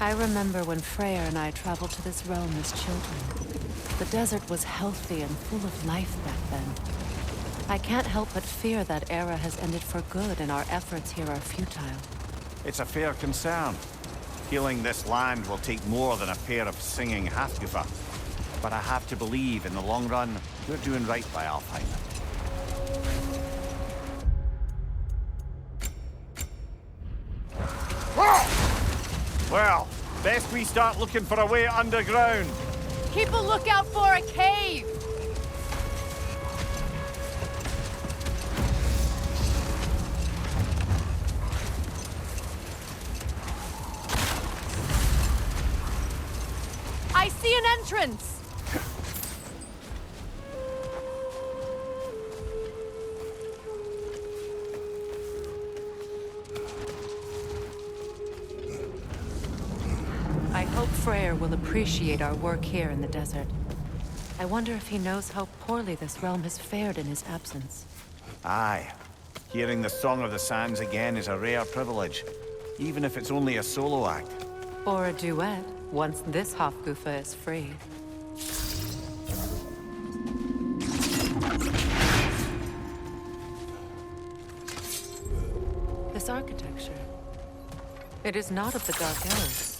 I remember when Freya and I traveled to this realm as children. The desert was healthy and full of life back then. I can't help but fear that era has ended for good and our efforts here are futile. It's a fair concern. Healing this land will take more than a pair of singing Halfgoofer. But I have to believe, in the long run, we're doing right by Alfheim. Well, best we start looking for a way underground. Keep a lookout for a cave! I see an entrance! I hope Freya will appreciate our work here in the desert. I wonder if he knows how poorly this realm has fared in his absence. Aye. Hearing the Song of the Sands again is a rare privilege, even if it's only a solo act. Or a duet, once this Hofgufa is free. This architecture. It is not of the Dark Elves.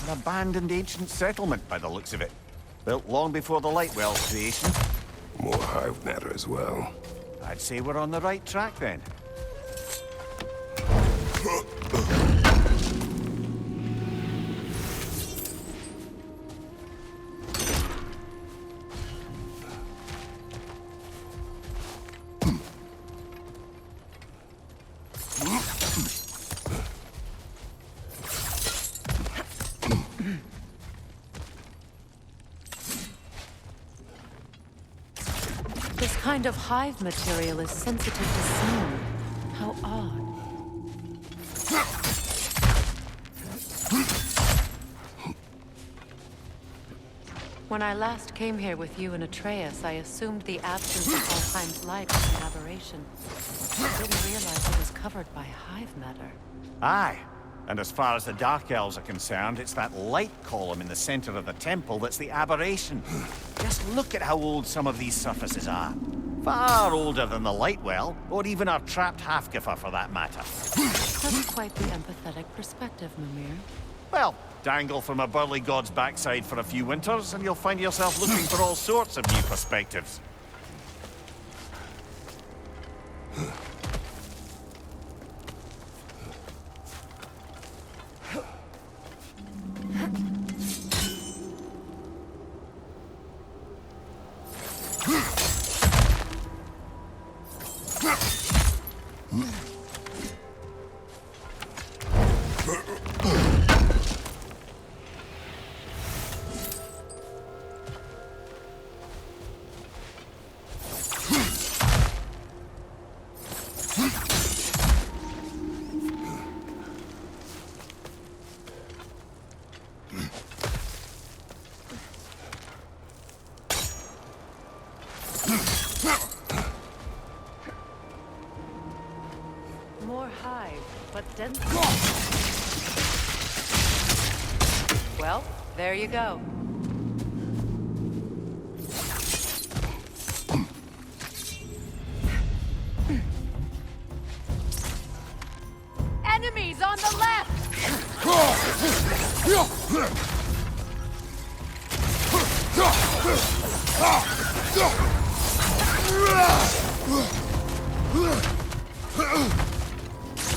An abandoned ancient settlement, by the looks of it. Built long before the Lightwell's creation. More hive matter as well. I'd say we're on the right track, then. This kind of hive material is sensitive to sound. How odd. When I last came here with you and Atreus, I assumed the absence of Alfheim's light was an aberration. I didn't realize it was covered by hive matter. Aye. And as far as the Dark Elves are concerned, it's that light column in the center of the temple that's the aberration. Just look at how old some of these surfaces are. Far older than the Lightwell, or even our trapped Halfgoofer for that matter. That's quite the empathetic perspective, Mimir. Well, dangle from a burly god's backside for a few winters, and you'll find yourself looking for all sorts of new perspectives. More hive, but dense. Well, there you go. Enemies on the left!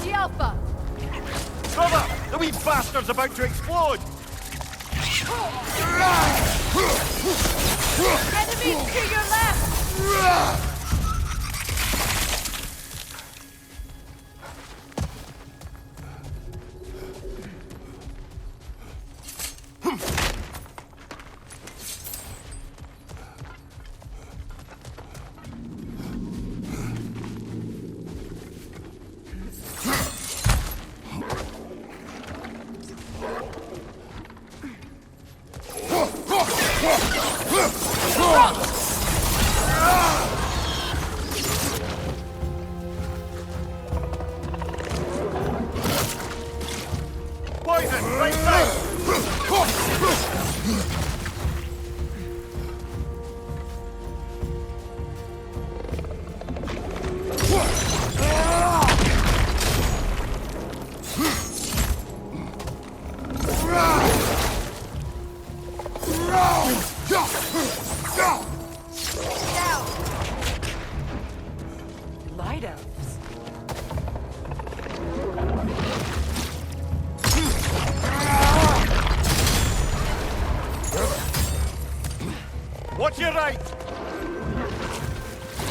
The Alpha! Brother! The wee bastard's about to explode! Enemies to your left!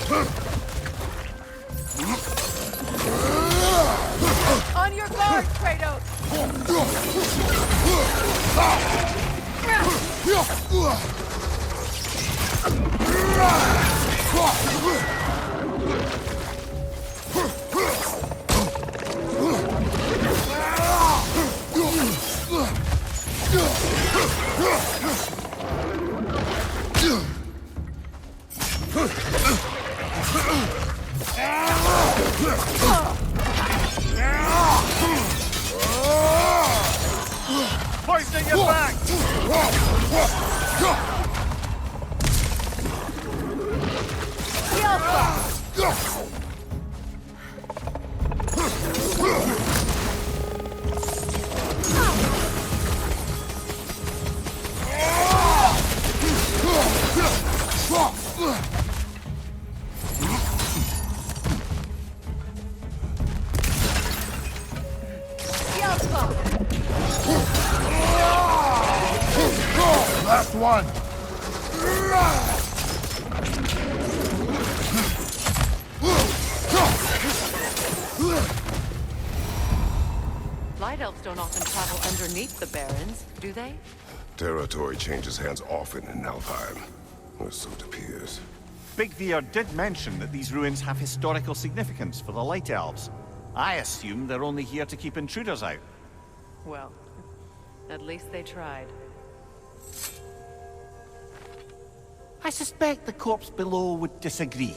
On your guard, Kratos! Poisoning your back! Last one! Light elves don't often travel underneath the barrens, do they? Territory changes hands often in Alfheim, or so it appears. Big Veer did mention that these ruins have historical significance for the Light Elves. I assume they're only here to keep intruders out. Well, at least they tried. I suspect the corpse below would disagree.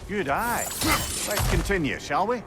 Good eye. Let's continue, shall we?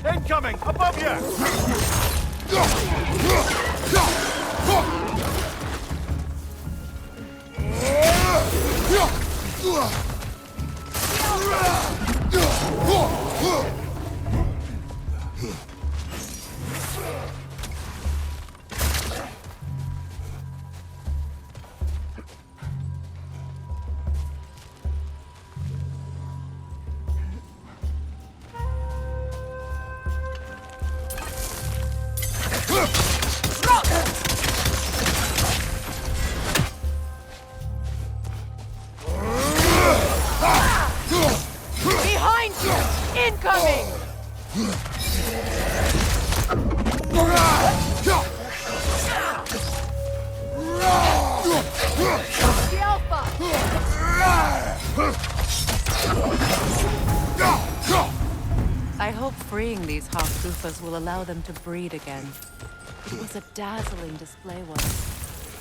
Incoming! Above you! Incoming! The Alpha! I hope freeing these Hawk-Goofas will allow them to breed again. It was a dazzling display once.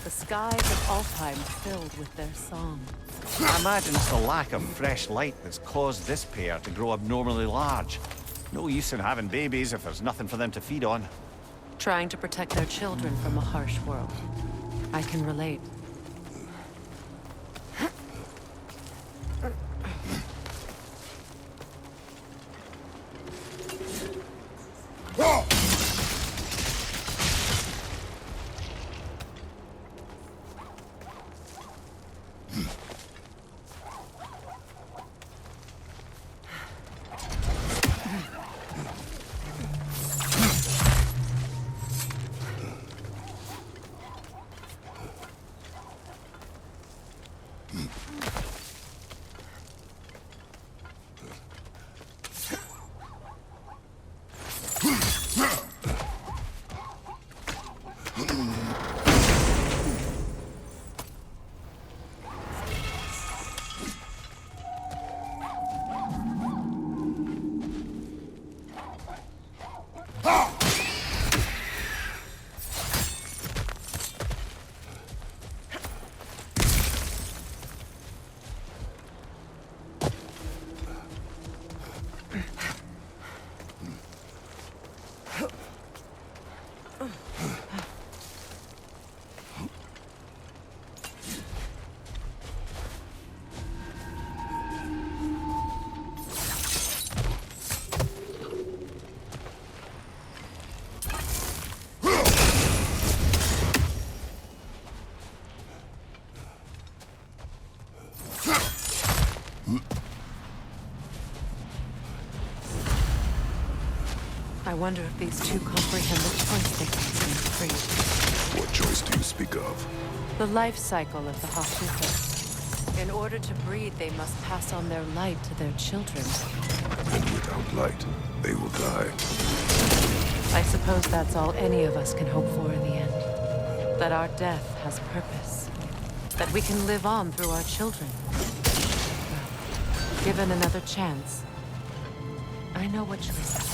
The skies of Alfheim filled with their song. I imagine it's the lack of fresh light that's caused this pair to grow abnormally large. No use in having babies if there's nothing for them to feed on. Trying to protect their children from a harsh world. I can relate. I wonder if these two comprehend the choice they face when freed. What choice do you speak of? The life cycle of the Hawk-Goofas. In order to breed, they must pass on their light to their children. And without light, they will die. I suppose that's all any of us can hope for in the end. That our death has purpose. That we can live on through our children. Well, given another chance, I know what choice I will.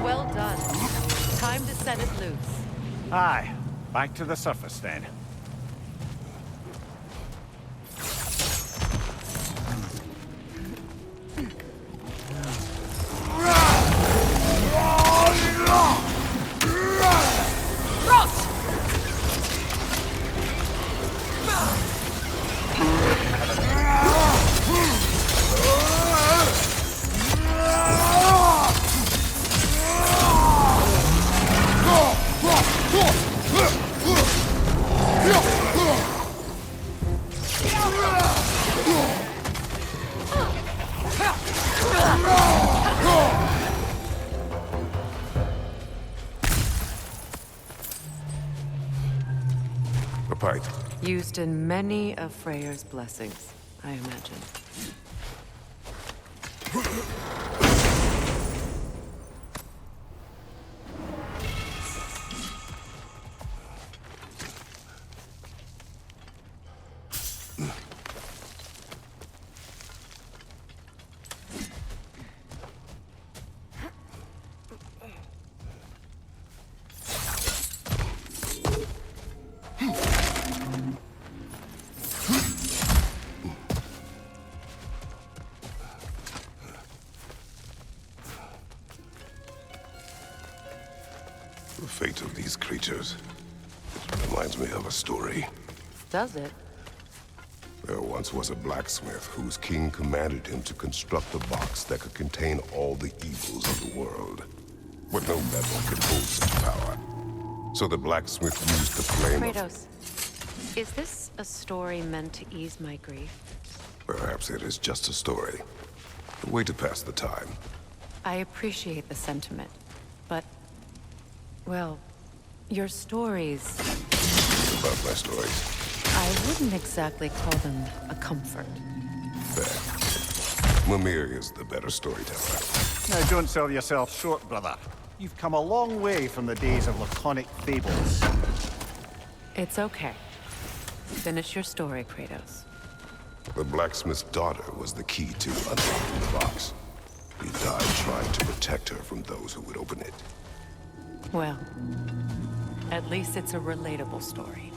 Well done. Time to set it loose. Aye, back to the surface then. A pipe. Used in many of Freya's blessings, I imagine. The fate of these creatures. It reminds me of a story. Does it? There once was a blacksmith whose king commanded him to construct a box that could contain all the evils of the world. But no metal could hold such power. So the blacksmith used the flame of... Kratos, is this a story meant to ease my grief? Perhaps it is just a story. A way to pass the time. I appreciate the sentiment, but... well, your stories... About my stories. I wouldn't exactly call them a comfort. Fair. Mimir is the better storyteller. Now don't sell yourself short, brother. You've come a long way from the days of laconic fables. It's okay. Finish your story, Kratos. The blacksmith's daughter was the key to unlocking the box. He died trying to protect her from those who would open it. Well, at least it's a relatable story.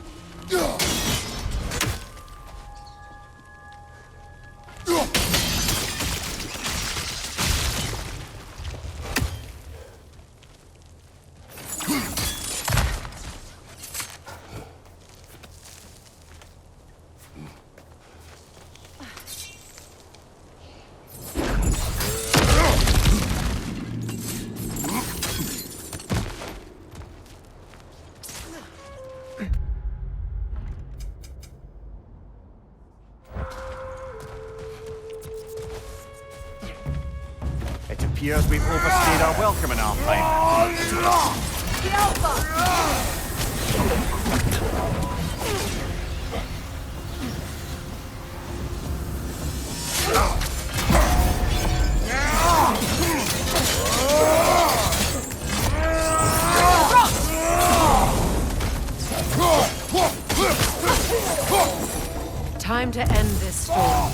It appears we've overstayed our welcome in our time. Time to end this storm.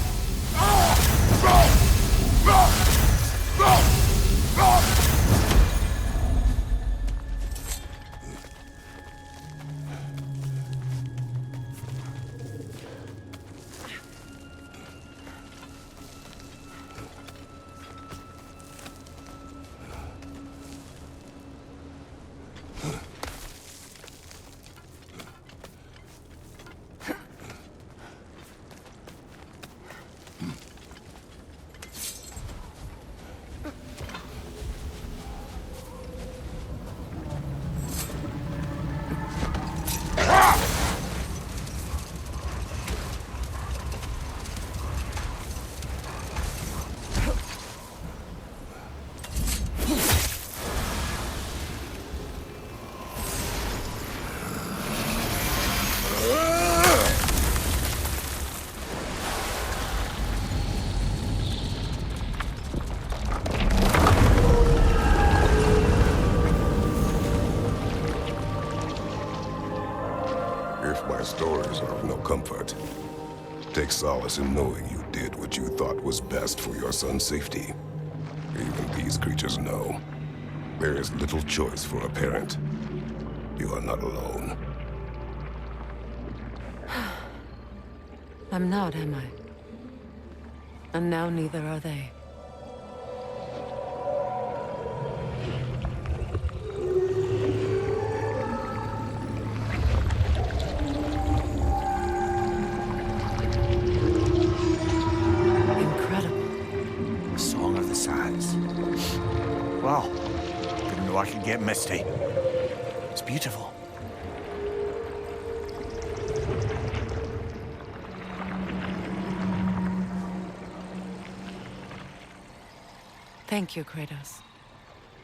If my stories are of no comfort, take solace in knowing you did what you thought was best for your son's safety. Even these creatures know. There is little choice for a parent. You are not alone. I'm not, am I? And now neither are they. Incredible. Song of the Sands. Wow. Didn't know I could get misty. It's beautiful. Thank you, Kratos.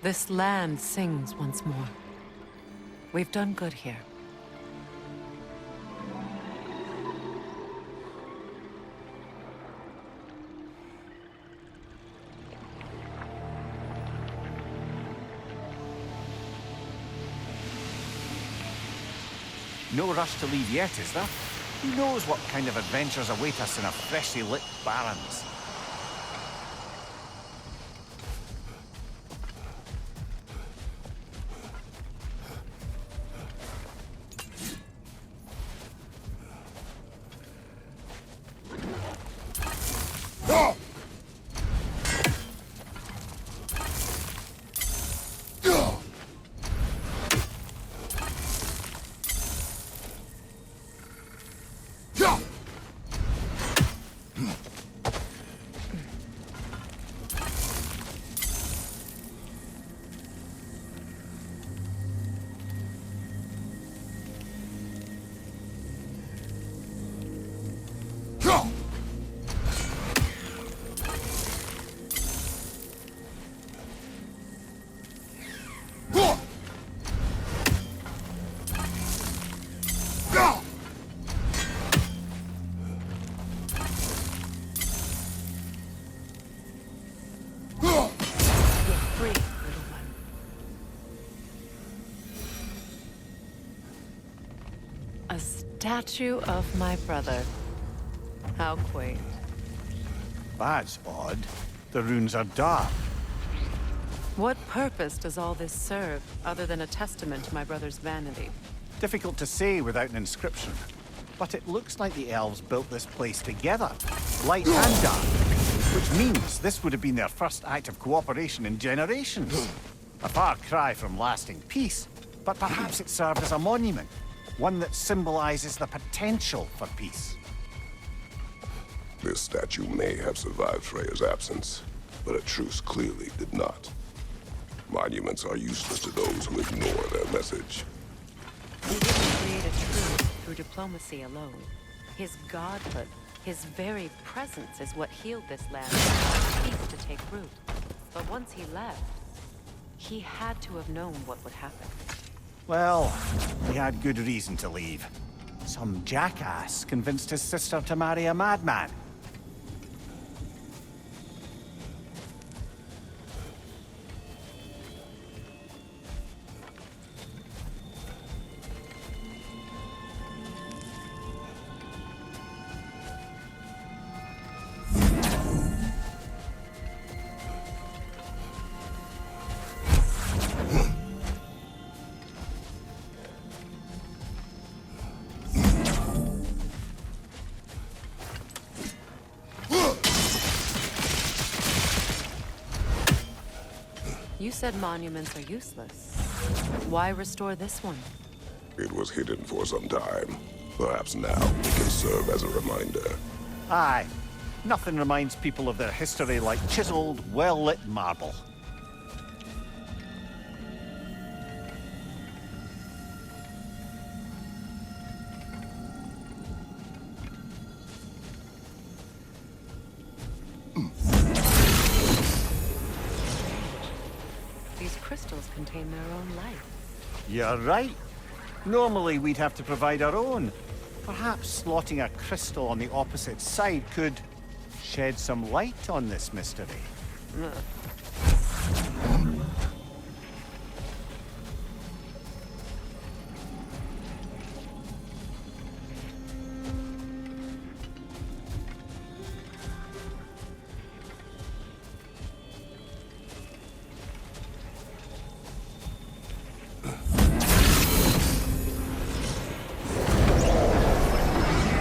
This land sings once more. We've done good here. No rush to leave yet, is there? Who knows what kind of adventures await us in our freshly lit barrens? A statue of my brother. How quaint. That's odd. The runes are dark. What purpose does all this serve, other than a testament to my brother's vanity? Difficult to say without an inscription. But it looks like the elves built this place together, light and dark. Which means this would have been their first act of cooperation in generations. A far cry from lasting peace, but perhaps it served as a monument. One that symbolizes the potential for peace. This statue may have survived Freya's absence, but a truce clearly did not. Monuments are useless to those who ignore their message. He didn't create a truce through diplomacy alone. His godhood, his very presence is what healed this land and peace to take root. But once he left, he had to have known what would happen. Well, he had good reason to leave. Some jackass convinced his sister to marry a madman. You said monuments are useless. Why restore this one? It was hidden for some time. Perhaps now it can serve as a reminder. Aye. Nothing reminds people of their history like chiseled, well-lit marble. These crystals contain their own life. You're right. Normally we'd have to provide our own. Perhaps slotting a crystal on the opposite side could shed some light on this mystery.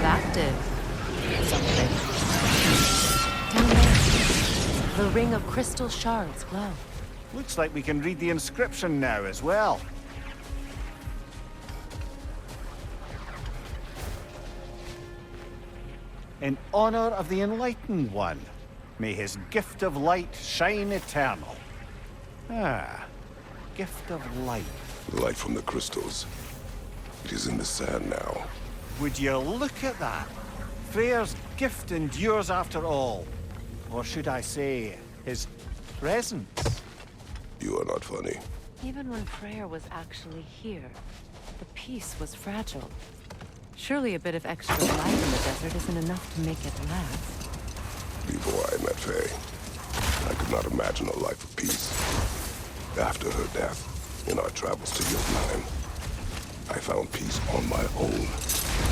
That did something. Down there, the ring of crystal shards glow. Looks like we can read the inscription now as well. In honor of the Enlightened One, may his gift of light shine eternal. Ah, gift of light. The light from the crystals. It is in the sand now. Would you look at that? Freya's gift endures after all. Or should I say, his presence? You are not funny. Even when Freya was actually here, the peace was fragile. Surely a bit of extra light in the desert isn't enough to make it last. Before I met Faye, I could not imagine a life of peace. After her death, in our travels to Jotunheim, I found peace on my own.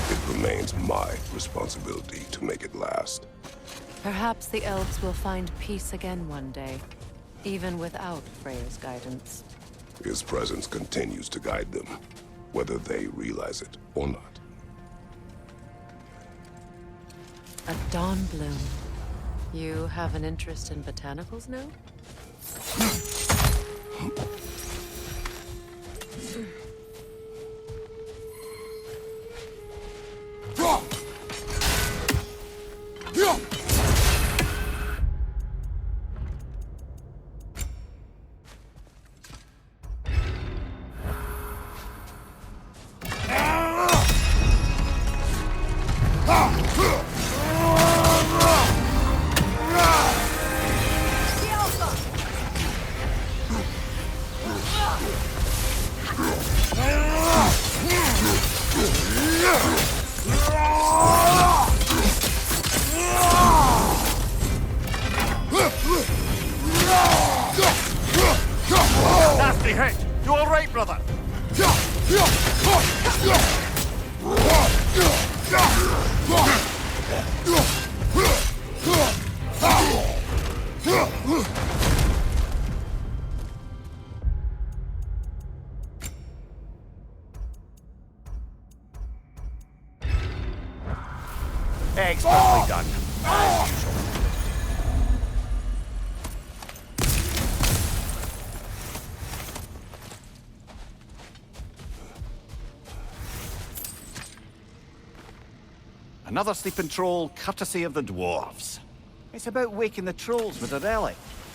It remains my responsibility to make it last. Perhaps the elves will find peace again one day, even without Freya's guidance. His presence continues to guide them, whether they realize it or not. A dawn bloom. You have an interest in botanicals now? Nasty hit! You all right, brother? Expertly done, as usual. Another sleeping troll, courtesy of the dwarves. It's about waking the trolls with a relic.